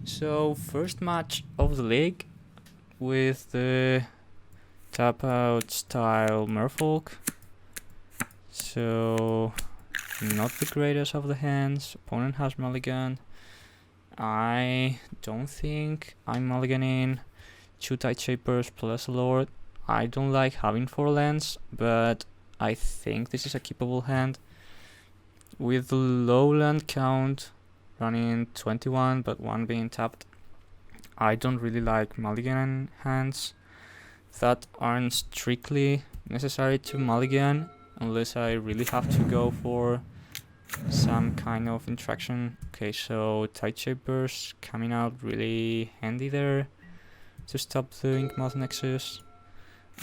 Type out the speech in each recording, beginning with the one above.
So first match of the league with the tap out style Merfolk. So not the greatest of the hands. Opponent has mulligan. I don't think I'm mulliganing. 2 tight shapers plus a lord. I don't like having 4 lands, but I think this is a keepable hand. With the low land count running 21 but 1 being tapped, I don't really like mulligan hands that aren't strictly necessary to mulligan unless I really have to go for some kind of interaction. Okay, so tight shapers coming out really handy there to stop the Inkmoth Nexus.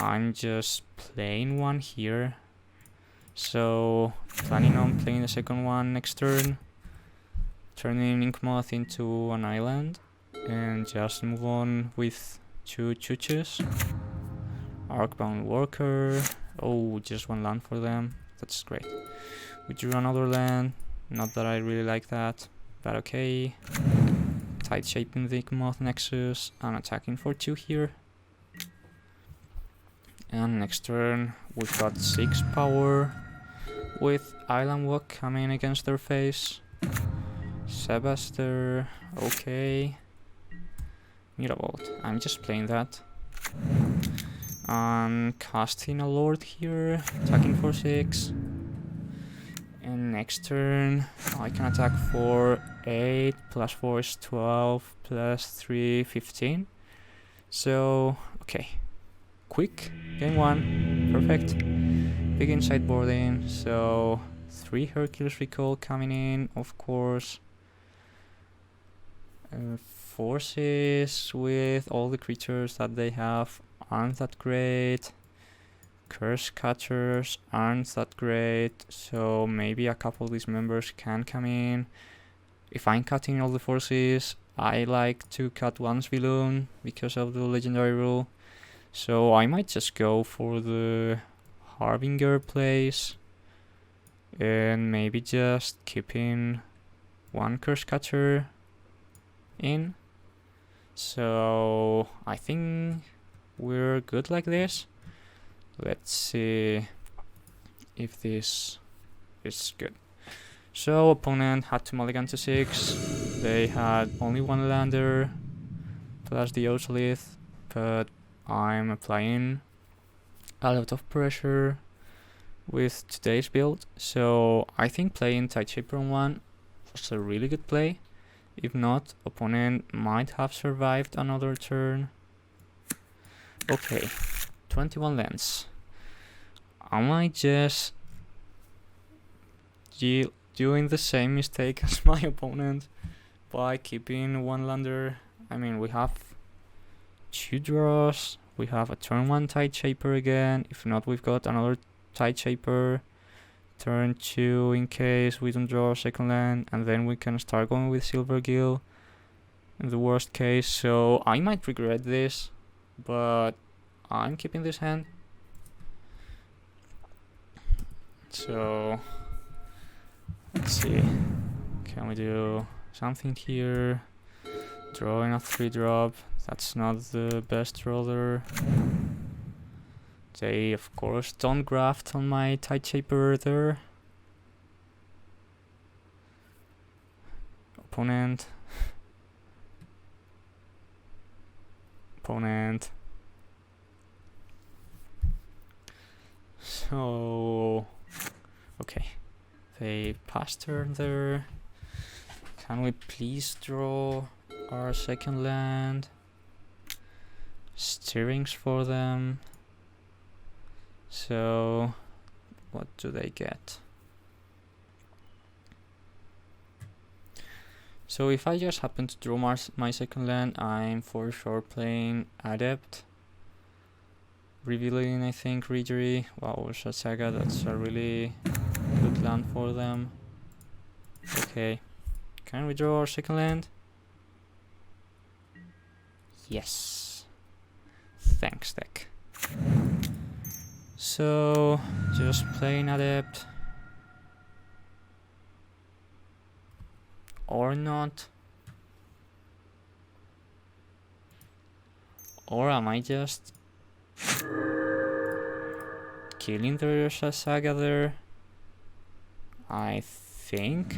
I'm just playing one here, so planning on playing the second one next turn, turning Inkmoth into an island, and just move on with 2 chooches. Arcbound Worker. Oh, just 1 land for them. That's great. We drew another land. Not that I really like that, but okay. Tight shaping the Inkmoth Nexus and attacking for 2 here. And next turn we've got 6 power with Island Walk coming against their face. Sebaster, okay. Mirabolt, I'm just playing that. Casting a Lord here, attacking for 6. And next turn I can attack for 8, plus 4 is 12, plus 3, 15. So, okay. Quick, game 1, perfect. Begin sideboarding, so 3 Hercules Recall coming in, of course. Forces with all the creatures that they have aren't that great. Curse Catchers aren't that great, so maybe a couple of these members can come in. If I'm cutting all the forces, I like to cut once balloon because of the legendary rule. So I might just go for the Harbinger plays and maybe just keeping 1 Curse Catcher in. So I think we're good like this. Let's see if this is good. So opponent had to mulligan to 6. They had only 1 lander plus the Ozolith, but I'm applying a lot of pressure with today's build. So I think playing Tight Shaper on 1 was a really good play. If not, opponent might have survived another turn. Okay, 21 lands. I might just doing the same mistake as my opponent by keeping 1 lander. I mean, we have 2 draws. We have a turn 1 Tight Shaper again. If not, we've got another Tight Shaper. Turn 2 in case we don't draw a second land, and then we can start going with Silvergill in the worst case. So I might regret this, but I'm keeping this hand. So let's see, can we do something here? Drawing a 3-drop, that's not the best roller. They of course don't graft on my Tight Shaper there. Opponent. So okay, they passed turn there. Can we please draw our second land? Steerings for them. So what do they get? So if I just happen to draw my second land, I'm for sure playing Adept. Revealing, I think, Regery. Wow, Ursa Saga, that's a really good land for them. Okay, can we draw our second land? Yes. Thanks, deck. So, just playing Adept. Or not. Or am I just killing the Ursa Saga there? I think,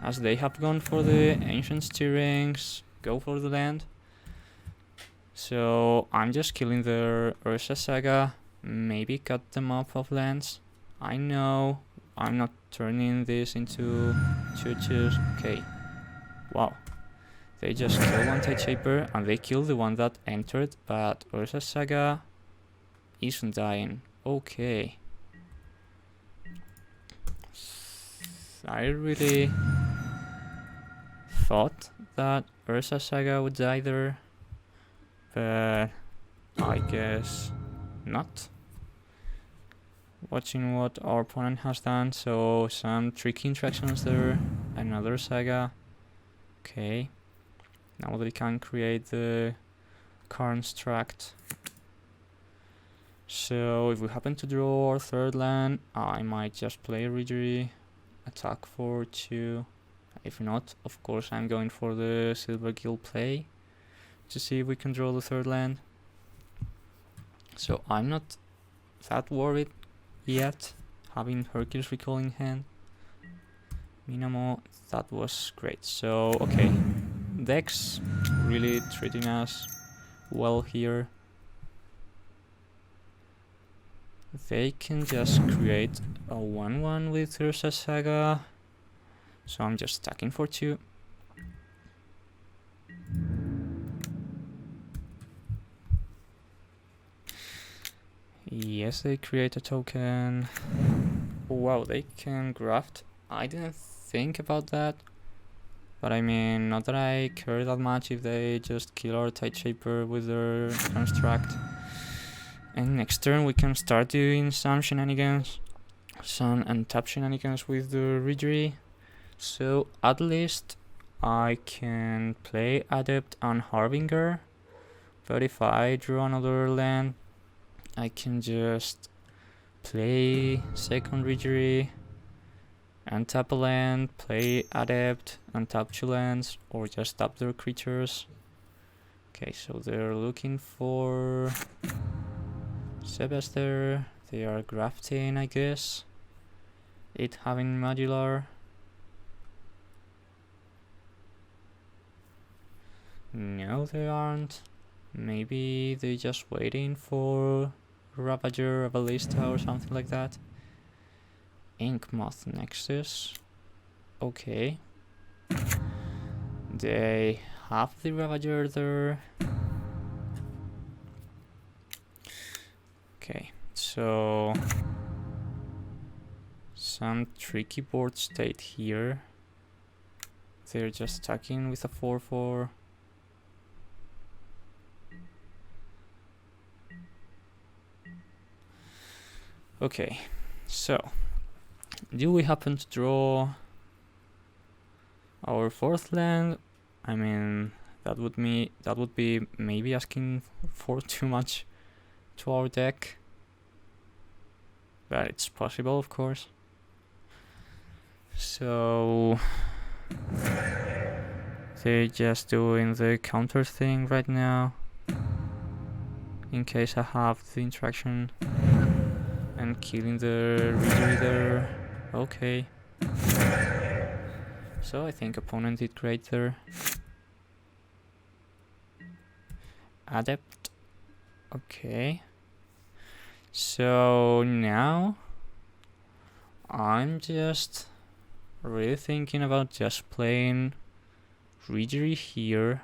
as they have gone for the ancient steerings, go for the land. So I'm just killing the Ursa Saga, maybe cut them off of lands. I know I'm not turning this into 2/2s. Okay. Wow. They just kill one Tide Shaper and they kill the one that entered, but Ursa Saga isn't dying. Okay. I really thought that Ursa Saga would die there, but I guess not. Watching what our opponent has done, so some tricky interactions there, another Saga. Okay. Now they can create the construct. So if we happen to draw our third land, I might just play Ridgery, attack for 2. If not, of course I'm going for the Silver Guild play to see if we can draw the third land. So I'm not that worried yet, having Hercules Recall in hand. Minamo, that was great. So okay, Dex really treating us well here. They can just create a 1/1 with Ursa Saga, so I'm just stacking for 2. Yes, they create a token. Wow, they can graft. I didn't think about that, but I mean, not that I care that much if they just kill our Tide Shaper with their construct. And next turn we can start doing some shenanigans, some untap shenanigans with the Ridgery. So at least I can play Adept on Harbinger, but if I draw another land, I can just play second Ridgery, untap a land, play Adept, untap 2 lands, or just tap their creatures. Okay, so they're looking for Sebas there. They are grafting, I guess. It having modular. No, they aren't. Maybe they're just waiting for Ravager, a Ballista, or something like that. Inkmoth Nexus. Okay. They have the Ravager there. Okay, so some tricky board state here. They're just attacking with a 4/4. Okay, so do we happen to draw our 4th land? I mean, that would be maybe asking for too much to our deck, but it's possible, of course. So they're just doing the counter thing right now, in case I have the interaction, and killing the Ridgery there. Okay. So I think opponent did great there. Adept. Okay. So now I'm just really thinking about just playing Ridgery here,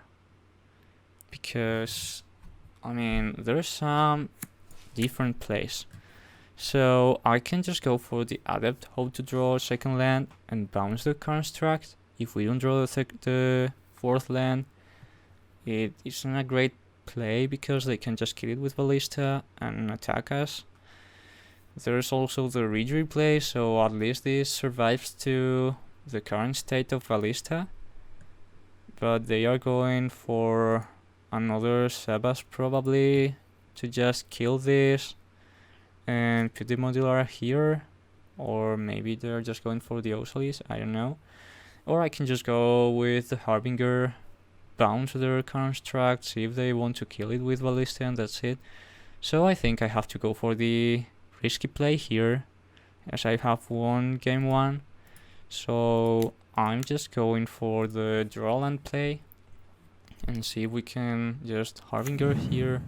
because I mean there's some different plays. So I can just go for the Adept, hope to draw a second land and bounce the construct. If we don't draw the 4th land, it isn't a great play because they can just kill it with Ballista and attack us. There's also the Ridgery play, so at least this survives to the current state of Ballista. But they are going for another Sebas probably to just kill this and put the modular here, or maybe they're just going for the Osalis, I don't know. Or I can just go with the Harbinger, bounce their construct, see if they want to kill it with ballista, and that's it. So I think I have to go for the risky play here, as I have won game 1. So I'm just going for the draw land play and see if we can just Harbinger here.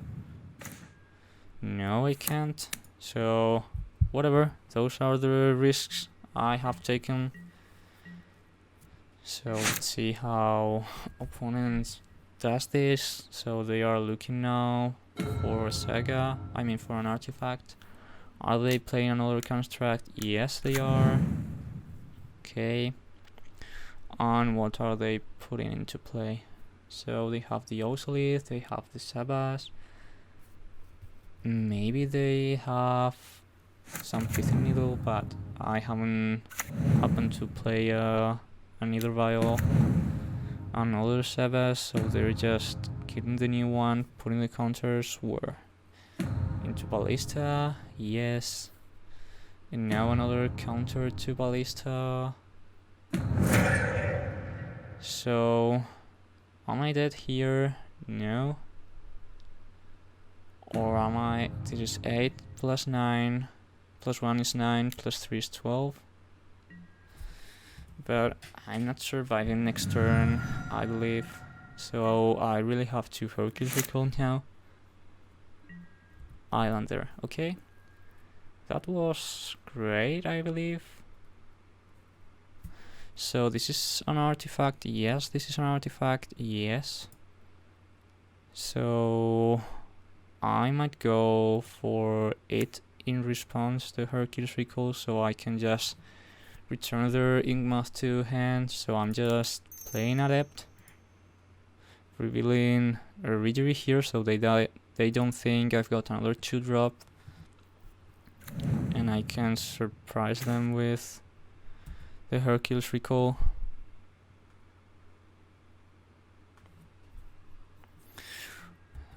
No, I can't. So whatever, those are the risks I have taken. So let's see how opponents does this. So they are looking now for a saga, I mean for an artifact. Are they playing another construct? Yes, they are. Okay. And what are they putting into play? So they have the Osolith, they have the Sabas. Maybe they have some Fifth Needle, but I haven't happened to play a Nether Vial, another Sabas, so they're just getting the new one, putting the counters where? Into Ballista, yes. And now another counter to Ballista. So, am I dead here? No. Or am I? This is 8 plus 9, plus 1 is 9, plus 3 is 12. But I'm not surviving next turn, I believe. So I really have to Hercules recall now. Islander, okay. That was great, I believe. So this is an artifact, yes, this is an artifact, yes. So I might go for it in response to Hercules recall, so I can just return their Inkmoth to hand. So I'm just playing Adept, revealing a Regery here, so they don't think I've got another 2-drop, and I can surprise them with the Hercules recall.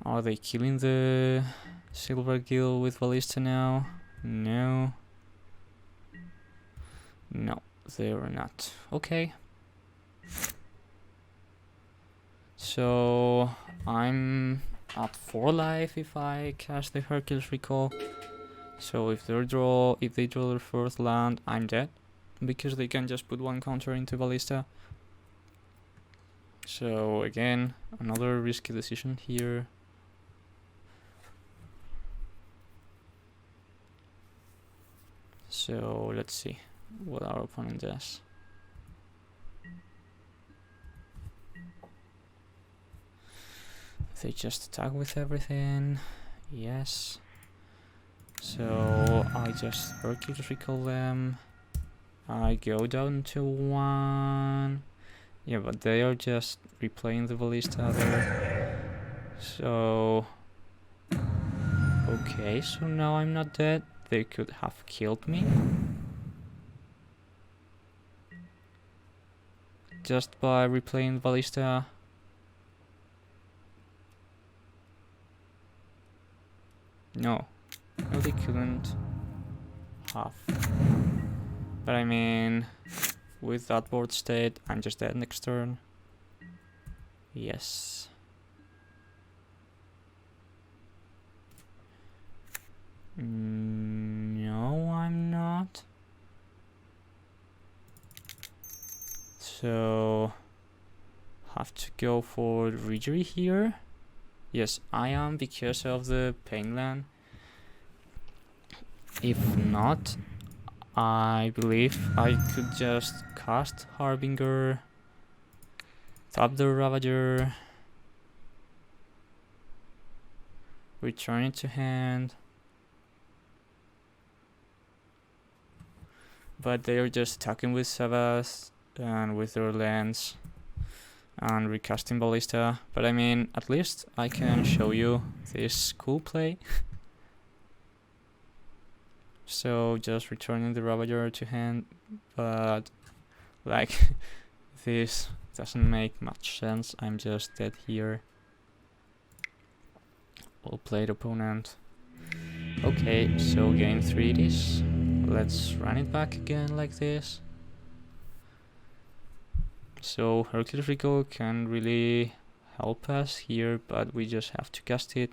Are they killing the Silver Gill with Ballista now? No. No, they're not. Okay. So I'm at 4 life if I cast the Hercules recall. So if they draw their 4th land, I'm dead, because they can just put 1 counter into Ballista. So again, another risky decision here. So let's see what our opponent does. They just attack with everything. Yes. So I just Hercules recall them. I go down to 1. Yeah, but they are just replaying the Ballista there. So okay, so now I'm not dead. They could have killed me just by replaying Ballista. No, they couldn't have. But I mean, with that board state, I'm just dead next turn. Yes. No, I'm not. So have to go for Regery here. Yes, I am, because of the Painland. If not, I believe I could just cast Harbinger, tap the Ravager, return it to hand. But they are just attacking with Savas and with their lands and recasting Ballista. But I mean, at least I can show you this cool play. So just returning the Ravager to hand, but like this doesn't make much sense. I'm just dead here. Well played, opponent. Okay, so game 3 it is. Let's run it back again like this. So Hercules recall can really help us here, but we just have to cast it.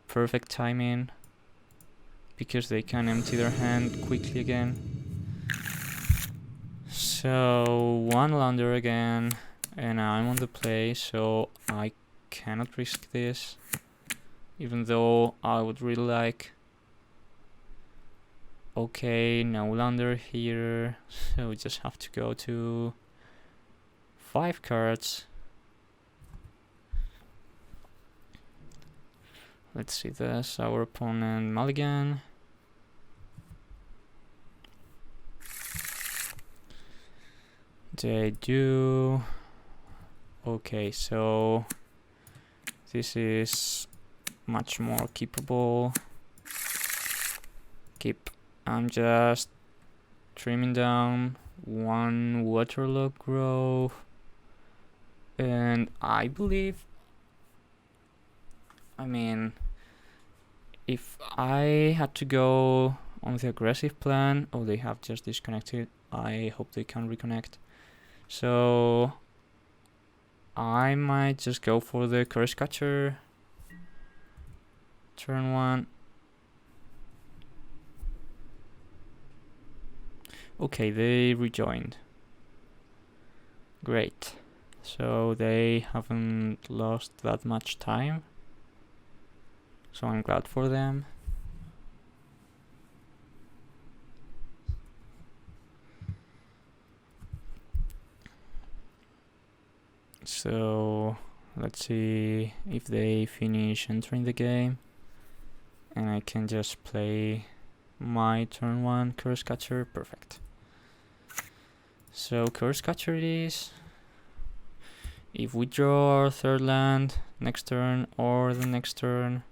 Perfect timing, because they can empty their hand quickly again. So 1 lander again, and I'm on the play, so I cannot risk this, even though I would really like. Okay, no lander here, so we just have to go to 5 cards. Let's see this, our opponent mulligan. They do. Okay, so this is much more keepable. Keep. I'm just trimming down 1 waterlogged grove, and I believe, I mean, if I had to go on the aggressive plan, oh, they have just disconnected. I hope they can reconnect. So I might just go for the Curse Catcher. Turn 1. Okay, they rejoined. Great. So they haven't lost that much time. So I'm glad for them. So let's see if they finish entering the game, and I can just play my turn 1 Curse Catcher. Perfect. So Curse Catcher it is. If we draw our 3rd land next turn or the next turn,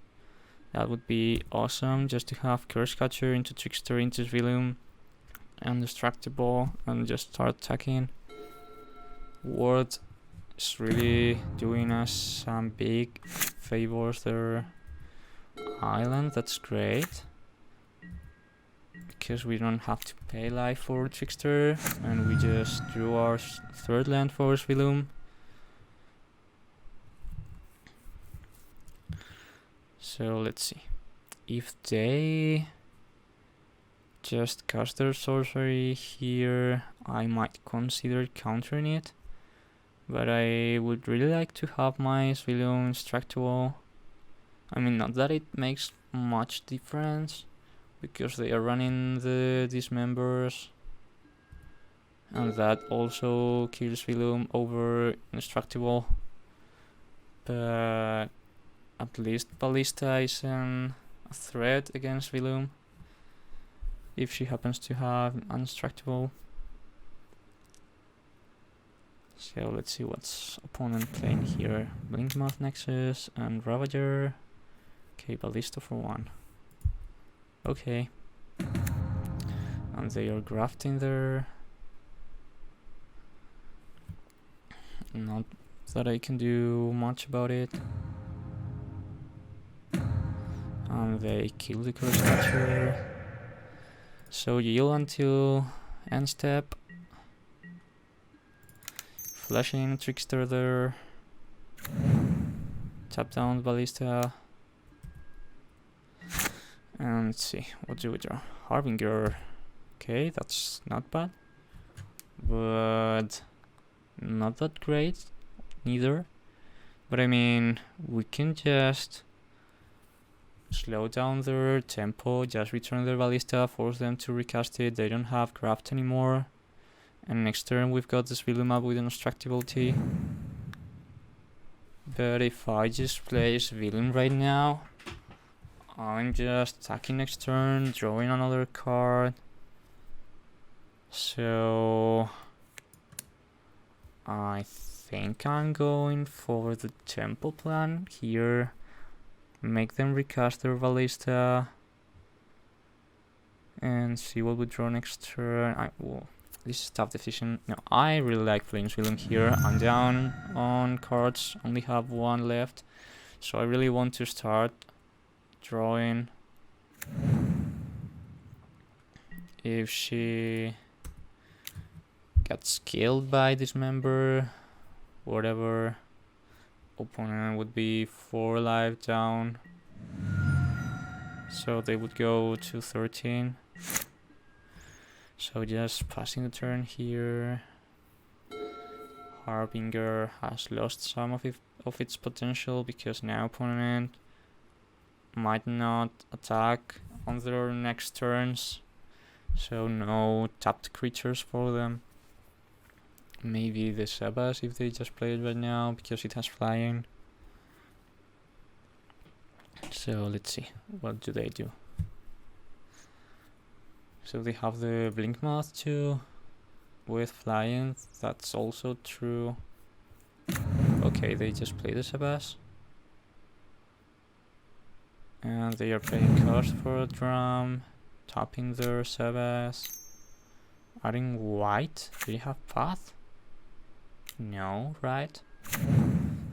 that would be awesome, just to have Curse Catcher into Trickster, into Vilum, and Destructible, and just start attacking. Ward is really doing us some big favors there. Island, that's great, because we don't have to pay life for Trickster, and we just drew our 3rd land for Vilum. So let's see. If they just cast their sorcery here, I might consider countering it, but I would really like to have my Vilum Instructable. I mean, not that it makes much difference, because they are running the Dismembers, and that also kills Vilum over Instructable, but at least Ballista isn't a threat against Vilum if she happens to have Undestructible. So let's see what's opponent playing here. Blinkmouth Nexus and Ravager. Okay, Ballista for 1. Okay. And they are grafting there. Not that I can do much about it. And they kill the Curse Catcher. So yield until end step. Flashing Trickster there. Tap down Ballista. And let's see, what do we draw? Harbinger. Okay, that's not bad, but not that great neither. But I mean, we can just slow down their tempo, just return their Ballista, force them to recast it. They don't have Graft anymore. And next turn we've got this Vilum up with Indestructibility. But if I just place Vilum right now, I'm just attacking next turn, drawing another card. So I think I'm going for the tempo plan here. Make them recast their Ballista and see what we draw next turn. This is a tough decision. No, I really like playing Vilum here. I'm down on cards, only have 1 left, so I really want to start drawing. If she gets killed by this member, whatever, opponent would be 4 life down. So they would go to 13. So just passing the turn here. Harbinger has lost some of its potential because now opponent might not attack on their next turns. So no tapped creatures for them. Maybe the Sebas if they just play it right now because it has flying. So let's see, what do they do? So they have the Blink Moth too with flying, that's also true. Okay, they just play the Sebas. And they are playing cards for a drum, tapping their Sebas. Adding white, do you have path? No, right?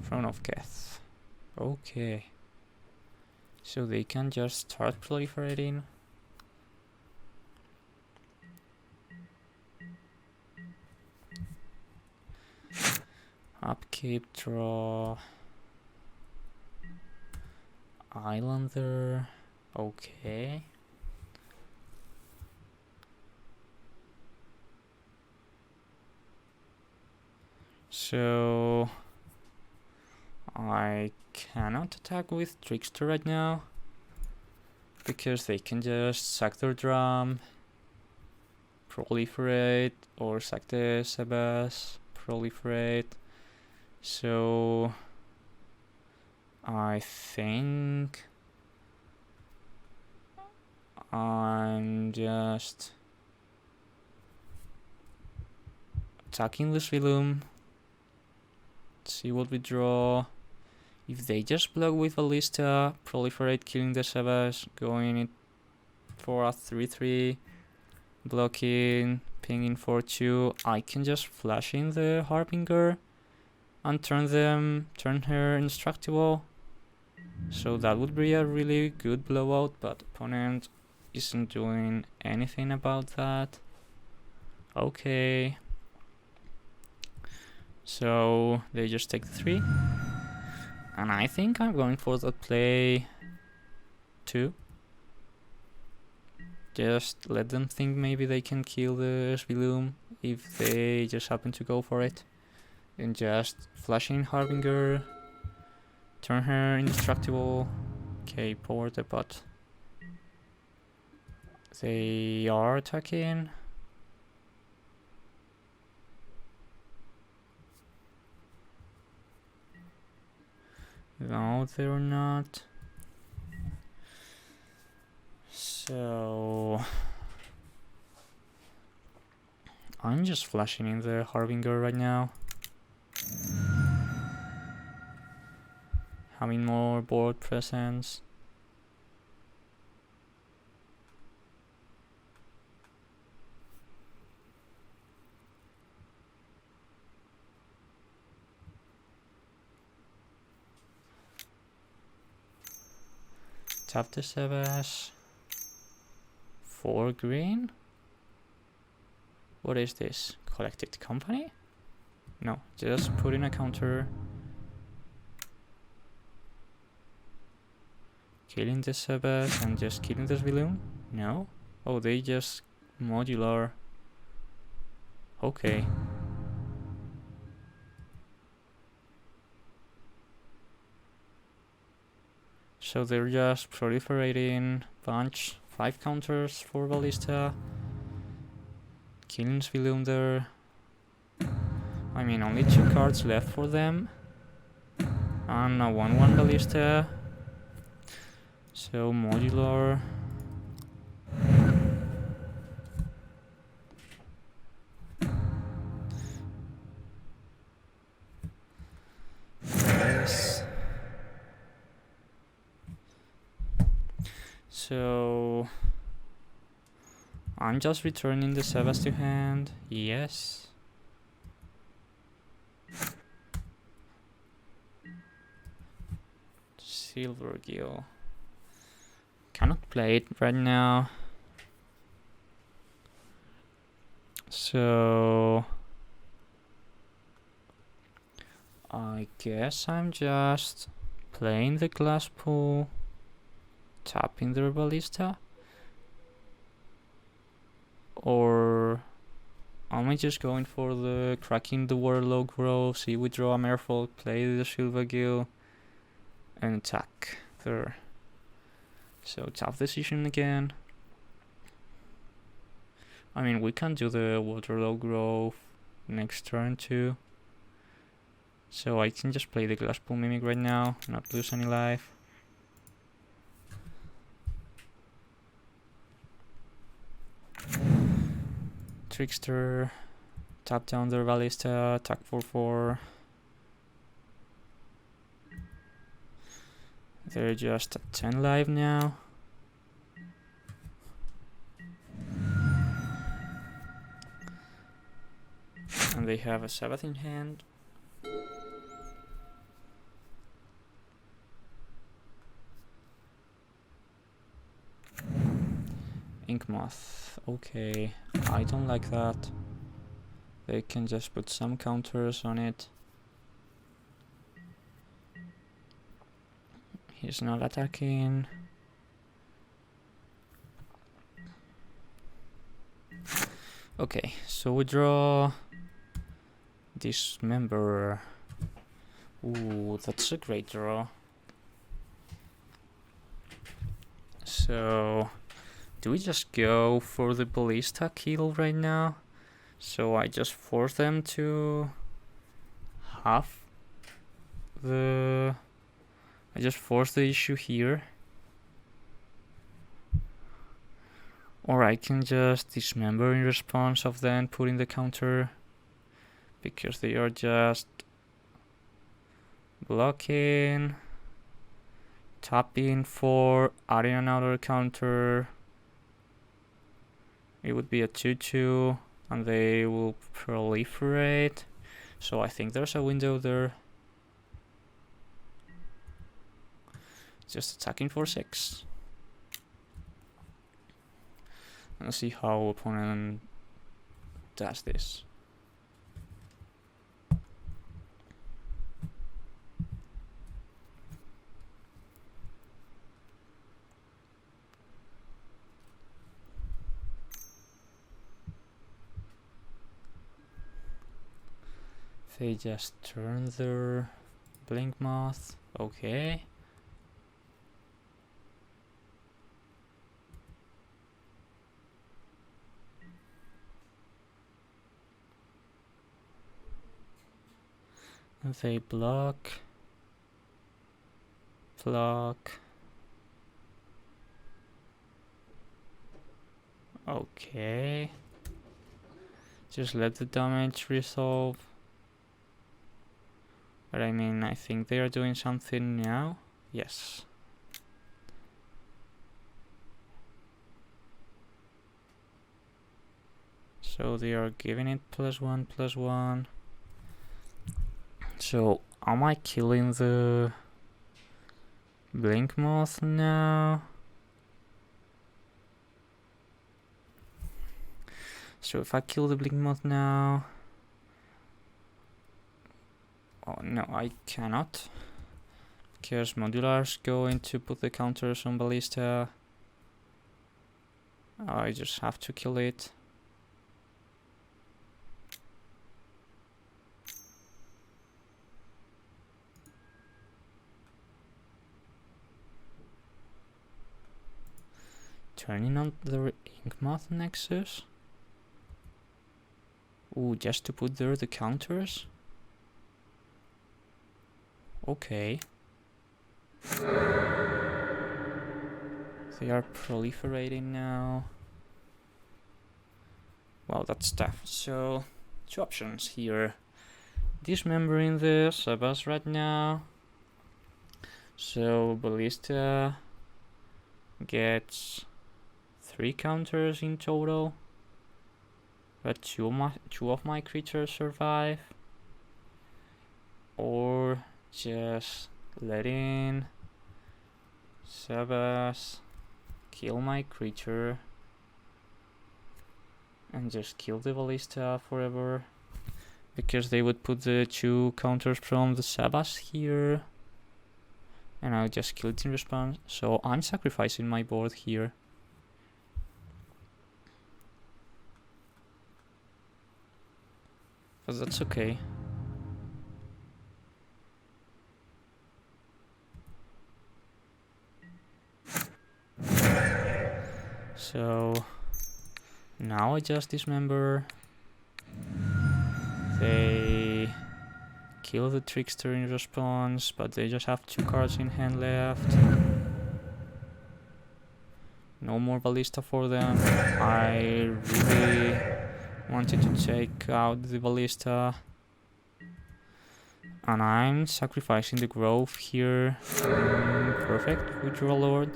Throne of Geth. Okay. So they can just start proliferating. Upkeep, draw. Islander. Okay. So I cannot attack with Trickster right now because they can just sack their drum, proliferate, or sack the Sebas, proliferate. So I think I'm just attacking this Vilum. See what we draw. If they just block with Ballista, proliferate, killing the Sebas, going it for a 3-3, blocking, pinging for 2, I can just flash in the Harbinger and turn her indestructible. So that would be a really good blowout, but opponent isn't doing anything about that. Okay. So they just take the 3. And I think I'm going for that play 2. Just let them think maybe they can kill the Svilum if they just happen to go for it. And just flashing Harbinger, turn her indestructible. Okay, power the bot. They are attacking. No, they're not. So I'm just flashing in the Harbinger right now. Having more board presence. Tap the Sebas. 4 green? What is this? Collected company? No, just put in a counter. Killing the Sebas and just killing this Vilum? No? Oh, they just modular. Okay. So they're just proliferating bunch, 5 counters for Ballista. Killing Svilum there. I mean, only 2 cards left for them. And a 1-1 Ballista. So modular. Yes. So I'm just returning the Sebas to hand. Yes. Silver Gill. Cannot play it right now. So I guess I'm just playing the glass pool, tapping their ballista, or am I just going for the cracking the warlock row, see we draw a Merfolk, play the Silva Gill, and attack there. So tough decision again. I mean, we can do the waterlog row next turn too. So I can just play the glass pool mimic right now, not lose any life. Trickster, tap down their ballista, attack 4/4. They're just at 10 life now. And they have a Sabbath in hand. Ink Moth. Okay, I don't like that. They can just put some counters on it. He's not attacking. Okay, so we draw Dismember. Ooh, that's a great draw. So, do we just go for the ballista kill right now? So I just force them to have the... I just force the issue here. Or I can just dismember in response of then putting the counter, because they are just blocking, tapping for adding another counter. It would be a 2/2 and they will proliferate. So I think there's a window there. Just attacking for 6. Let's see how opponent does this. They just turn their Blink Moth. Okay. They block. Okay. Just let the damage resolve. But I mean, I think they are doing something now. Yes. So they are giving it +1/+1. So am I killing the Blink Moth now? So if I kill the Blink Moth now... Oh no, I cannot. Because Modular's going to put the counters on Ballista. I just have to kill it. Turning on the Inkmoth Nexus. Ooh, just to put there the counters? Okay. They are proliferating now. Well, that's tough. So, 2 options here. Dismembering the Sabas right now. So, Ballista gets 3 counters in total. But two of my creatures survive. Or just letting Sabas kill my creature and just kill the Ballista forever. because they would put the 2 counters from the Sabas here, and I'll just kill it in response. So I'm sacrificing my board here. But that's okay. So now I just dismember. They kill the trickster in response, but they just have 2 cards in hand left. No more ballista for them. I really wanted to take out the ballista, and I'm sacrificing the grove here. Perfect, we draw Lord.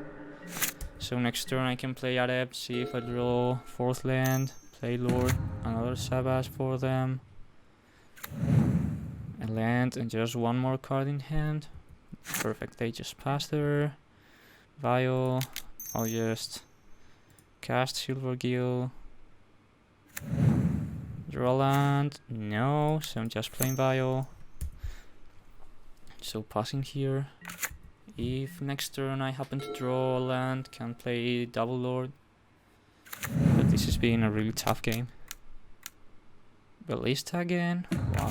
So next turn I can play Adept, see if I draw 4th land, play Lord, another Sabbath for them, a land, and just 1 more card in hand. Perfect, they just pass there. Vial, I'll just cast Silver Gill. Draw land, no, so I'm just playing Vial. So passing here. If next turn I happen to draw a land, can play Double Lord. But this has been a really tough game. Ballista again? Wow.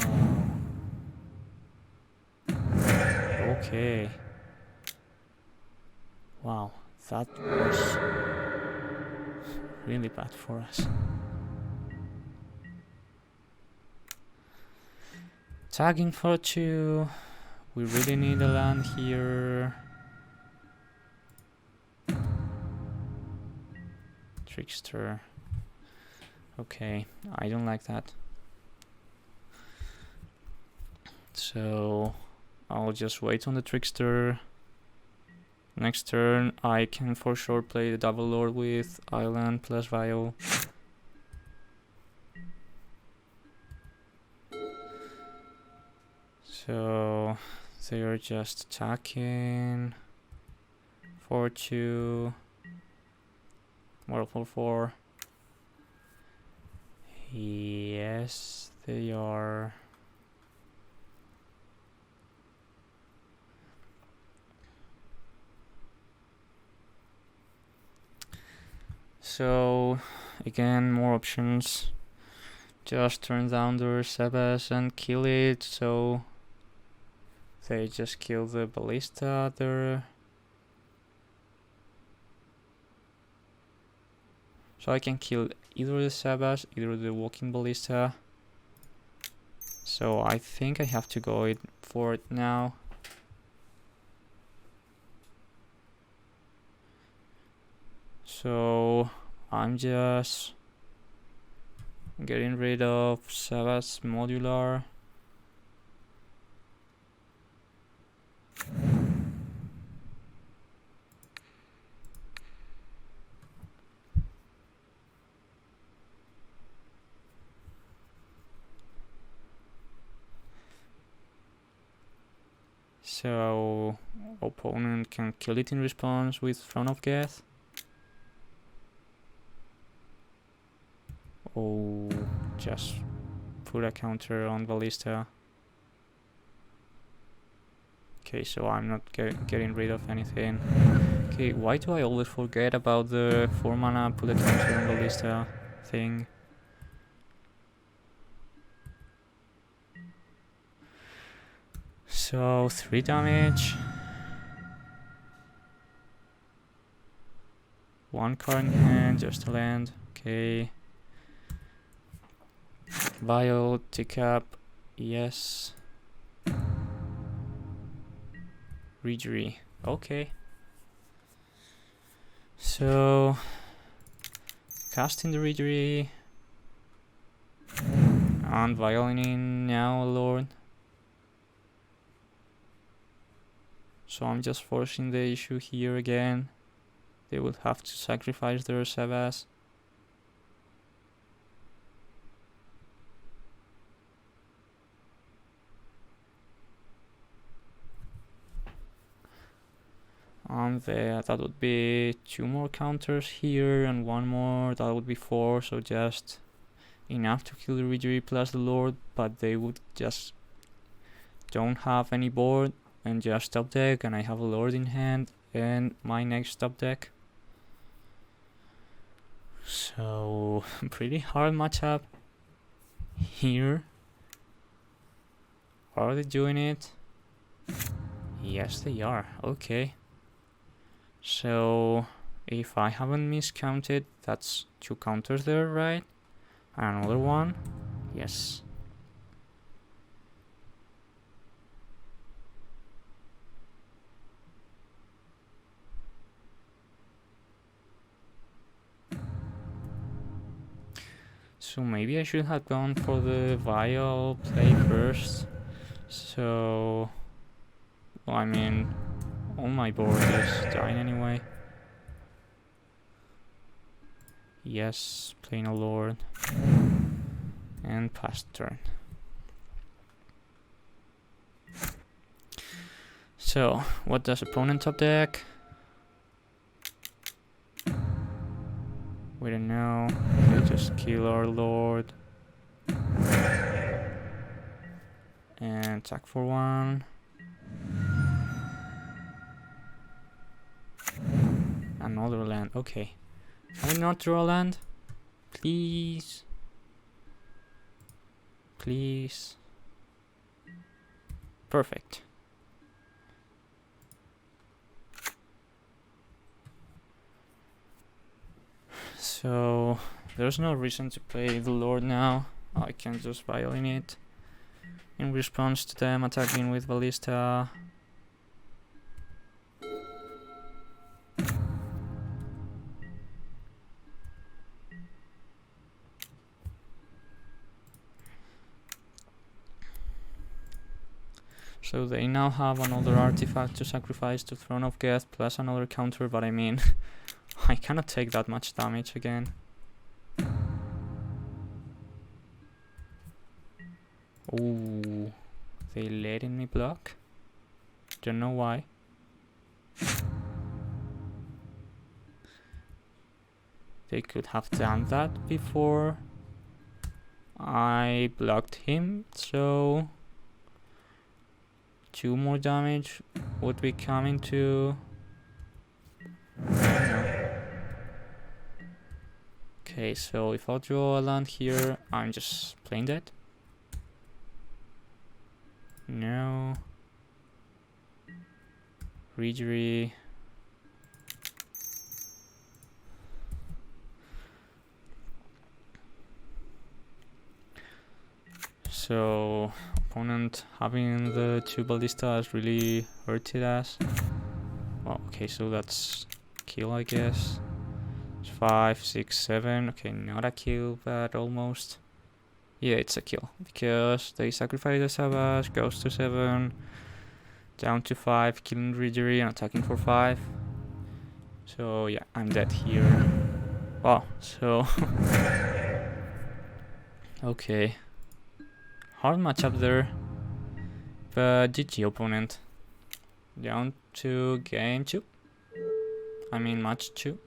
Okay. Wow, that was really bad for us. Tagging for 2. We really need a land here. Trickster. Okay, I don't like that. So I'll just wait on the Trickster. Next turn I can for sure play the Double Lord with Island plus Vial. So they are just attacking for 2. More for 4. Yes, they are. So again, more options. Just turn down their Sebas and kill it. So they just kill the ballista there. So I can kill either the Sabas, either the walking ballista. So I think I have to go for it now. So I'm just getting rid of Sabas modular. So opponent can kill it in response with Throne of Geth. Oh, just put a counter on ballista. Okay, so I'm not getting rid of anything. Okay, why do I always forget about the 4 mana put a counter on ballista thing? So 3 damage. 1 card in hand, just a land. Okay. Vial, tick up, yes. Regery, okay. So casting the Regery and violining now, Lord. So I'm just forcing the issue here again. They will have to sacrifice their Sabas. And that would be 2 more counters here and 1 more, that would be 4, so just enough to kill the Ridgery plus the Lord, but they would just don't have any board and just top deck, and I have a Lord in hand and my next top deck. So pretty hard matchup here. Are they doing it? Yes, they are. Okay. So if I haven't miscounted, that's 2 counters there, right? And another one. Yes. So maybe I should have gone for the Vial play first. So, well, I mean, all my board is dying anyway. Yes, playing a Lord. And pass turn. So, what does opponent top deck? We don't know. They just kill our Lord. And attack for 1. Another land. Okay. Can we not draw a land? Please. Please. Perfect. So there's no reason to play the Lord now. I can just violin it in response to them attacking with Ballista. So they now have another artifact to sacrifice to Throne of Geth plus another counter, but I mean, I cannot take that much damage again. Ooh, they letting me block? Don't know why. They could have done that before I blocked him, so 2 more damage would be coming to... Okay, so if I draw a land here, I'm just playing dead. No. Ridgery. So opponent having the 2 ballistas really hurted us. Well, okay, so that's kill, I guess. It's 5, 6, 7. Okay, not a kill, but almost. Yeah, it's a kill because they sacrifice the Savage, goes to 7, down to 5, killing Ridgery and attacking for 5. So yeah, I'm dead here. Wow, so okay. Hard matchup there, but GG opponent. Down to game 2. I mean match 2.